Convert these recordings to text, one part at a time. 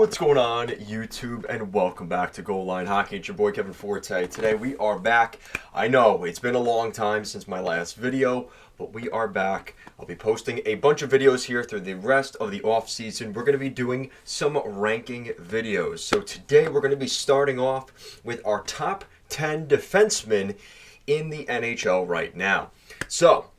What's going on, YouTube, and welcome back to Goal Line Hockey. It's your boy Kevin Forte. Today we are back. I know it's been a long time since my last video, but we are back. I'll be posting a bunch of videos here through the rest of the off season. We're going to be doing some ranking videos. So today we're going to be starting off with our top 10 defensemen in the NHL right now. So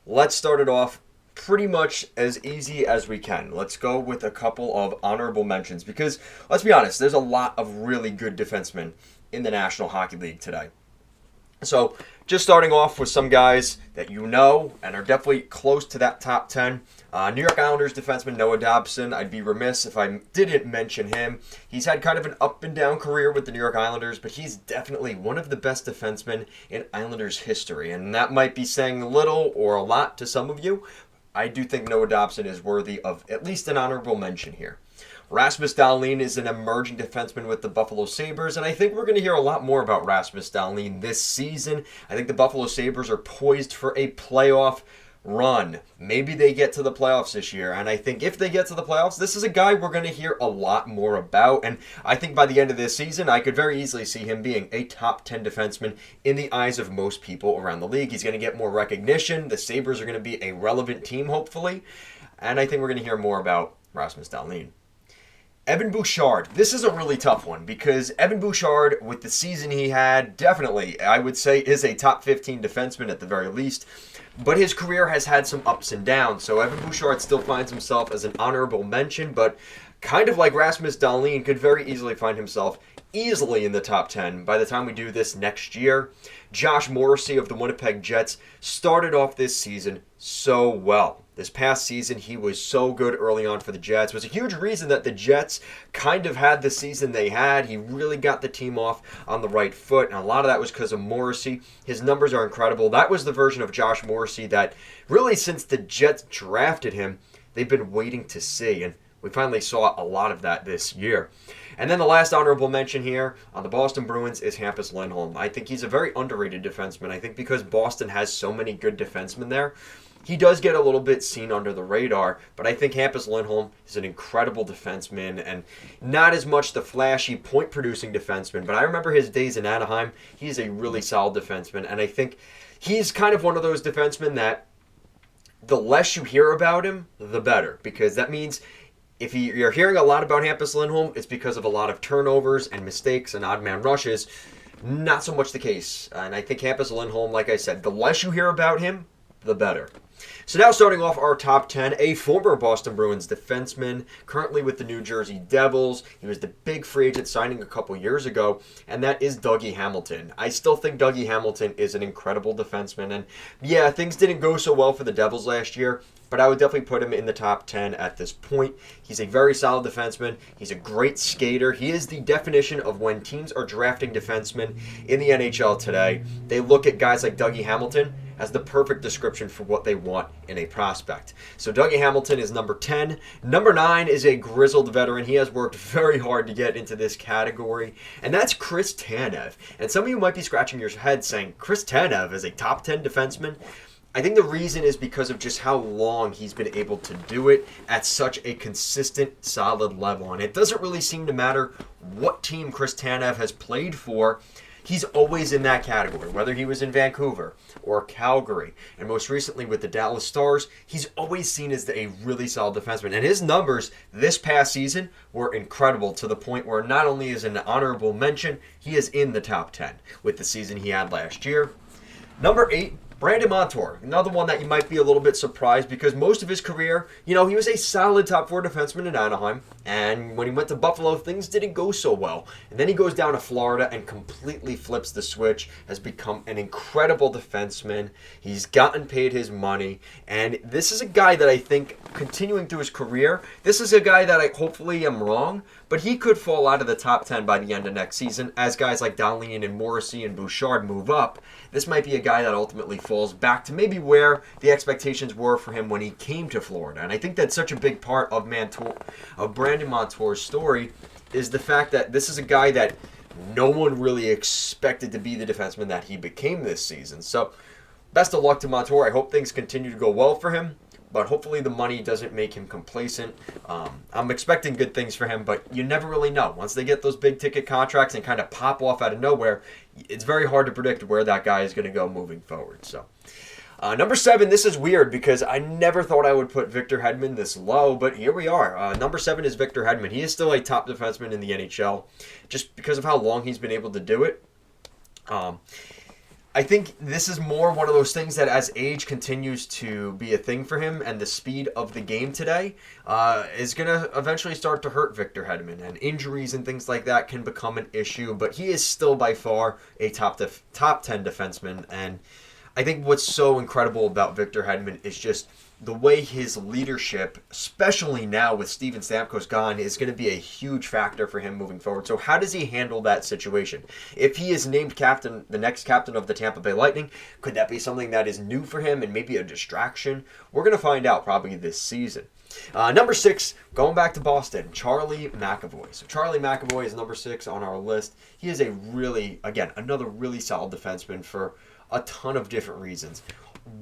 let's start it off pretty much as easy as we can. Let's go with a couple of honorable mentions because, let's be honest, there's a lot of really good defensemen in the National Hockey League today. So just starting off with some guys that you know and are definitely close to that top 10. New York Islanders defenseman Noah Dobson. I'd be remiss if I didn't mention him. He's had kind of an up and down career with the New York Islanders, but he's definitely one of the best defensemen in Islanders history. And that might be saying little or a lot to some of you. I do think Noah Dobson is worthy of at least an honorable mention here. Rasmus Dahlin is an emerging defenseman with the Buffalo Sabres, and I think we're going to hear a lot more about Rasmus Dahlin this season. I think the Buffalo Sabres are poised for a playoff run. Maybe they get to the playoffs this year, and I think if they get to the playoffs, this is a guy we're going to hear a lot more about, and I think by the end of this season, I could very easily see him being a top 10 defenseman in the eyes of most people around the league. He's going to get more recognition. The Sabres are going to be a relevant team, hopefully, and I think we're going to hear more about Rasmus Dahlin. Evan Bouchard. This is a really tough one because Evan Bouchard, with the season he had, definitely, I would say, is a top 15 defenseman at the very least. But his career has had some ups and downs, so Evan Bouchard still finds himself as an honorable mention, but kind of like Rasmus Dahlin, could very easily find himself easily in the top 10 by the time we do this next year. Josh Morrissey of the Winnipeg Jets started off this season so well. This past season, he was so good early on for the Jets. It was a huge reason that the Jets kind of had the season they had. He really got the team off on the right foot, and a lot of that was because of Morrissey. His numbers are incredible. That was the version of Josh Morrissey that really, since the Jets drafted him, they've been waiting to see, and we finally saw a lot of that this year. And then the last honorable mention here on the Boston Bruins is Hampus Lindholm. I think he's a very underrated defenseman. I think because Boston has so many good defensemen there, he does get a little bit seen under the radar, but I think Hampus Lindholm is an incredible defenseman and not as much the flashy point-producing defenseman, but I remember his days in Anaheim. He's a really solid defenseman, and I think he's kind of one of those defensemen that the less you hear about him, the better, because that means if you're hearing a lot about Hampus Lindholm, it's because of a lot of turnovers and mistakes and odd man rushes. Not so much the case, and I think Hampus Lindholm, like I said, the less you hear about him, the better. So now starting off our top 10, a former Boston Bruins defenseman, currently with the New Jersey Devils. He was the big free agent signing a couple years ago, and that is Dougie Hamilton. I still think Dougie Hamilton is an incredible defenseman, and yeah, things didn't go so well for the Devils last year, but I would definitely put him in the top 10 at this point. He's a very solid defenseman. He's a great skater. He is the definition of when teams are drafting defensemen in the NHL today. They look at guys like Dougie Hamilton as the perfect description for what they want in a prospect. So Dougie Hamilton is number 10. Number 9 is a grizzled veteran. He has worked very hard to get into this category, and that's Chris Tanev. And some of you might be scratching your head saying, Chris Tanev is a top 10 defenseman? I think the reason is because of just how long he's been able to do it at such a consistent, solid level. And it doesn't really seem to matter what team Chris Tanev has played for. He's always in that category, whether he was in Vancouver or Calgary. And most recently with the Dallas Stars, he's always seen as a really solid defenseman. And his numbers this past season were incredible to the point where not only is an honorable mention, he is in the top 10 with the season he had last year. Number 8, Brandon Montour, another one that you might be a little bit surprised because most of his career, he was a solid top 4 defenseman in Anaheim, and when he went to Buffalo, things didn't go so well. And then he goes down to Florida and completely flips the switch, has become an incredible defenseman. He's gotten paid his money, and this is a guy that I think, continuing through his career, this is a guy that I hopefully am wrong, but he could fall out of the top 10 by the end of next season as guys like Dahlin and Morrissey and Bouchard move up. This might be a guy that ultimately falls back to maybe where the expectations were for him when he came to Florida. And I think that's such a big part of Brandon Montour's story is the fact that this is a guy that no one really expected to be the defenseman that he became this season. So best of luck to Montour. I hope things continue to go well for him. but hopefully the money doesn't make him complacent. I'm expecting good things for him, but you never really know. Once they get those big ticket contracts and kind of pop off out of nowhere, it's very hard to predict where that guy is going to go moving forward. So, number 7, this is weird because I never thought I would put Victor Hedman this low, but here we are. Number 7 is Victor Hedman. He is still a top defenseman in the NHL just because of how long he's been able to do it. I think this is more one of those things that as age continues to be a thing for him and the speed of the game today is going to eventually start to hurt Victor Hedman, and injuries and things like that can become an issue, but he is still by far a top 10 defenseman. And I think what's so incredible about Victor Hedman is just the way his leadership, especially now with Steven Stamkos gone, is going to be a huge factor for him moving forward. So how does he handle that situation? If he is named captain, the next captain of the Tampa Bay Lightning, could that be something that is new for him and maybe a distraction? We're going to find out probably this season. Number 6, going back to Boston, Charlie McAvoy. So Charlie McAvoy is number 6 on our list. He is a really, again, another really solid defenseman for a ton of different reasons.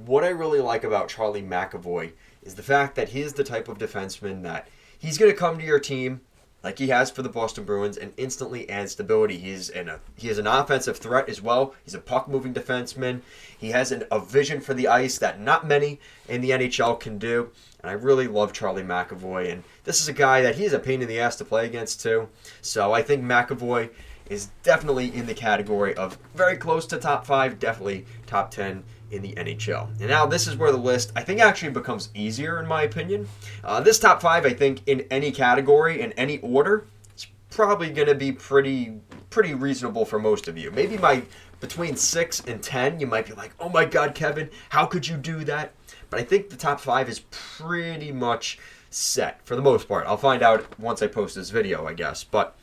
What I really like about Charlie McAvoy is the fact that he is the type of defenseman that he's going to come to your team like he has for the Boston Bruins and instantly add stability. He is an offensive threat as well. He's a puck-moving defenseman. He has a vision for the ice that not many in the NHL can do. And I really love Charlie McAvoy. And this is a guy that he's a pain in the ass to play against too. So I think McAvoy is definitely in the category of very close to top 5, definitely top 10 in the NHL. And now this is where the list, I think, actually becomes easier in my opinion. This top 5, I think, in any category, in any order, it's probably going to be pretty reasonable for most of you. Maybe between 6 and 10, you might be like, oh my God, Kevin, how could you do that? But I think the top 5 is pretty much set for the most part. I'll find out once I post this video, I guess. But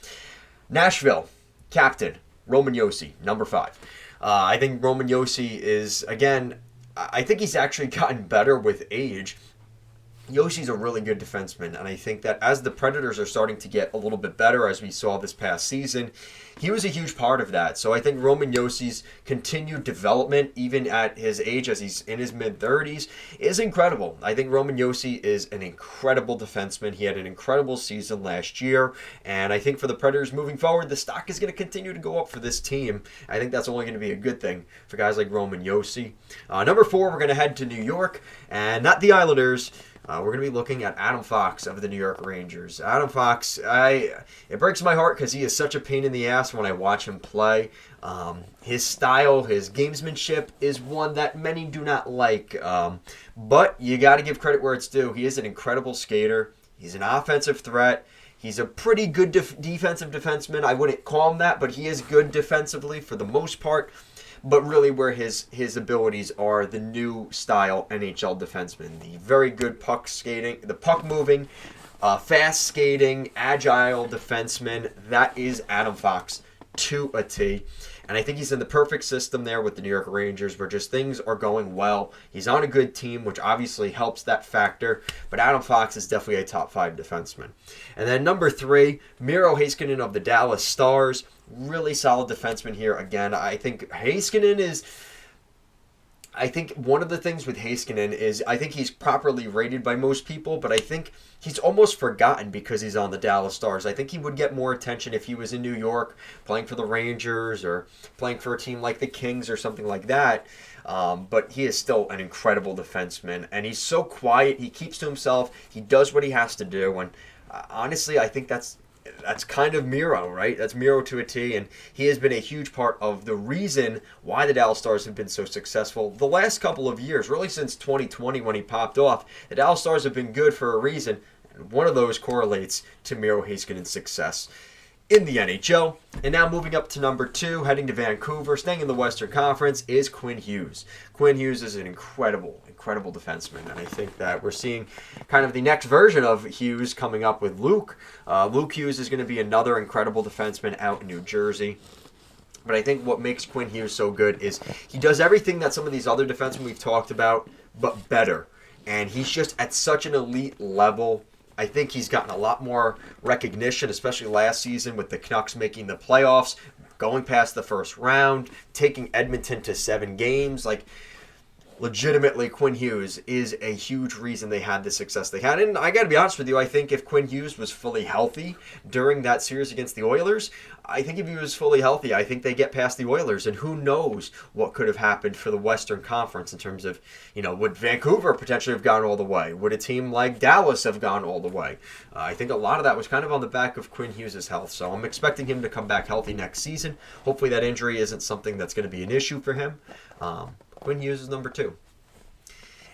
Nashville, captain, Roman Josi, number 5. I think Roman Josi is, again, I think he's actually gotten better with age. Yoshi's a really good defenseman, and I think that as the Predators are starting to get a little bit better, as we saw this past season, he was a huge part of that. So I think Roman Yoshi's continued development, even at his age, as he's in his mid-30s, is incredible. I think Roman Josi is an incredible defenseman. He had an incredible season last year, and I think for the Predators moving forward, the stock is going to continue to go up for this team. I think that's only going to be a good thing for guys like Roman Josi. Number 4, we're going to head to New York, and not the Islanders. We're going to be looking at Adam Fox of the New York Rangers. Adam Fox, it breaks my heart because he is such a pain in the ass when I watch him play. His style, his gamesmanship is one that many do not like. But you got to give credit where it's due. He is an incredible skater. He's an offensive threat. He's a pretty good defensive defenseman. I wouldn't call him that, but he is good defensively for the most part. But really where his abilities are the new style NHL defenseman. The very good puck skating, the puck moving, fast skating, agile defenseman. That is Adam Fox to a T. And I think he's in the perfect system there with the New York Rangers where just things are going well. He's on a good team, which obviously helps that factor. But Adam Fox is definitely a top 5 defenseman. And then number 3, Miro Heiskanen of the Dallas Stars. Really solid defenseman here. Again, I think Heiskanen is... I think one of the things with Heiskanen is I think he's properly rated by most people, but I think he's almost forgotten because he's on the Dallas Stars. I think he would get more attention if he was in New York playing for the Rangers or playing for a team like the Kings or something like that. But he is still an incredible defenseman, and he's so quiet. He keeps to himself. He does what he has to do, and honestly, I think that's kind of Miro, right? That's Miro to a T, and he has been a huge part of the reason why the Dallas Stars have been so successful the last couple of years, really since 2020 when he popped off. The Dallas Stars have been good for a reason, and one of those correlates to Miro Heiskanen's success in the NHL. And now moving up to number 2, heading to Vancouver, staying in the Western Conference, is Quinn Hughes. Quinn Hughes is an incredible defenseman, and I think that we're seeing kind of the next version of Hughes coming up with Luke. Luke Hughes is going to be another incredible defenseman out in New Jersey. But I think what makes Quinn Hughes so good is he does everything that some of these other defensemen we've talked about, but better. And he's just at such an elite level. I think he's gotten a lot more recognition, especially last season with the Canucks making the playoffs, going past the first round, taking Edmonton to 7 games. legitimately Quinn Hughes is a huge reason they had the success they had. And I got to be honest with you, I think if Quinn Hughes was fully healthy during that series against the Oilers, I think if he was fully healthy, I think they get past the Oilers. And who knows what could have happened for the Western Conference in terms of, would Vancouver potentially have gone all the way? Would a team like Dallas have gone all the way? I think a lot of that was kind of on the back of Quinn Hughes' health. So I'm expecting him to come back healthy next season. Hopefully that injury isn't something that's going to be an issue for him. Quinn Hughes is number 2.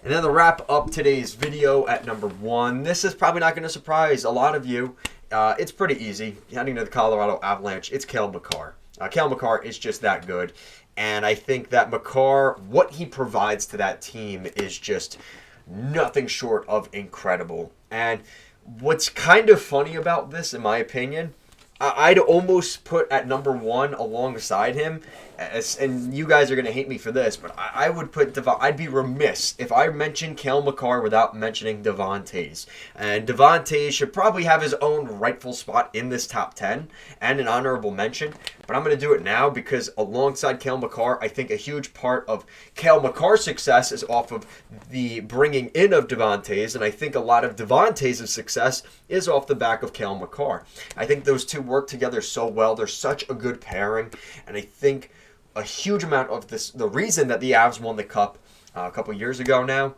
And then to wrap up today's video at number 1, this is probably not going to surprise a lot of you. It's pretty easy. Heading to the Colorado Avalanche, it's Cale Makar. Cale Makar is just that good. And I think that Makar, what he provides to that team is just nothing short of incredible. And what's kind of funny about this, in my opinion, I'd almost put at number 1 alongside him, and you guys are going to hate me for this, but I would put I'd be remiss if I mentioned Cale Makar without mentioning Devon Toews. And Devon Toews should probably have his own rightful spot in this top 10 and an honorable mention, but I'm going to do it now because alongside Cale Makar, I think a huge part of Cale Makar's success is off of the bringing in of Devon Toews, and I think a lot of Devon Toews' success is off the back of Cale Makar. I think those two work together so well. They're such a good pairing, and I think a huge amount of this, the reason that the Avs won the Cup a couple years ago now,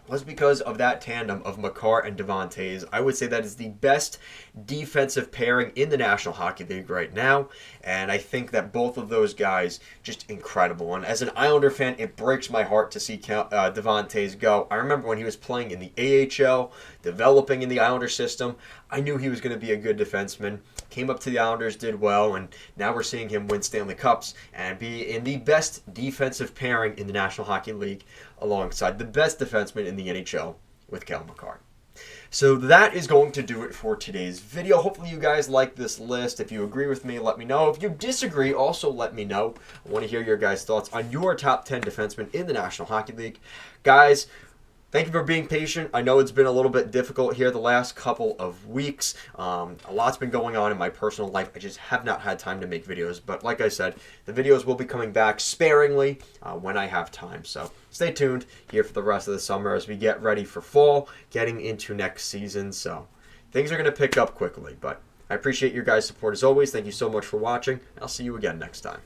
was because of that tandem of Makar and Devon Toews. I would say that is the best defensive pairing in the National Hockey League right now, and I think that both of those guys just incredible. And as an Islander fan, it breaks my heart to see Devon Toews go. I remember when he was playing in the AHL, developing in the Islander system, I knew he was going to be a good defenseman. Came up to the Islanders, did well, and now we're seeing him win Stanley Cups and be in the best defensive pairing in the National Hockey League alongside the best defenseman in the NHL with Cale Makar. So that is going to do it for today's video. Hopefully you guys like this list. If you agree with me, let me know. If you disagree, also let me know. I want to hear your guys' thoughts on your top 10 defensemen in the National Hockey League. Guys, thank you for being patient. I know it's been a little bit difficult here the last couple of weeks. A lot's been going on in my personal life. I just have not had time to make videos. But like I said, the videos will be coming back sparingly when I have time. So stay tuned here for the rest of the summer as we get ready for fall, getting into next season. So things are going to pick up quickly. But I appreciate your guys' support as always. Thank you so much for watching. I'll see you again next time.